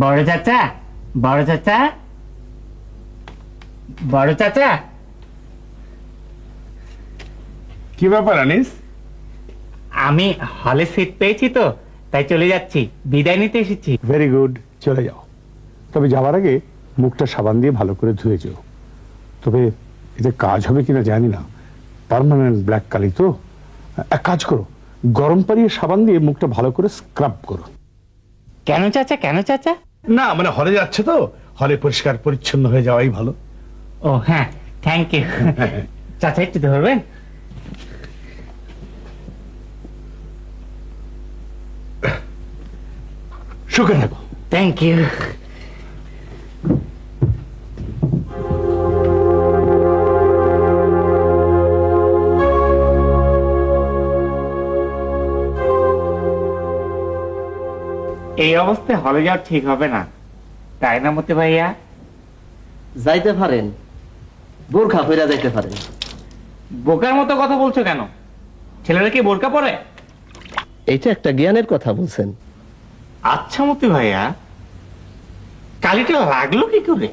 বড় চাচা, বড় চাচা, বড় চাচা। কি ব্যাপার আনিস? আমি হলে সিট পেয়েছি তো, তাই চলে যাচ্ছি, বিদায় নিতে এসেছি। ভেরি গুড, চলে যাও। তবে যাওয়ার আগে মুখটা সাবান দিয়ে ভালো করে ধুয়ে যেও। তবে এতে কাজ হবে কিনা জানি না, পার্মানেন্ট ব্ল্যাক কালি তো। এক কাজ করো, গরম পানি আর সাবান দিয়ে মুখটা ভালো করে স্ক্রাব করো। কেন চাচা, কেন চাচা? না মানে হলে যাচ্ছে তো, হলে পরিষ্কার পরিচ্ছন্ন হয়ে যাওয়াই ভালো। ও হ্যাঁ, থ্যাংক ইউ। চাচা একটু ধরবেন? সুখে থাকো। Thank you. এই অবস্থায় হলে যাওয়া ঠিক হবে না, তাই না মতি ভাইয়া? যাইতে পারেন, বোরখা পইরা যাইতে পারেন। বোকার মতো কথা বলছো কেন? ছেলেরা কি বোরকা পরে? এইটা একটা জ্ঞানের কথা বলছেন। আচ্ছা মতি ভাইয়া, কালিটা লাগলো কি করে?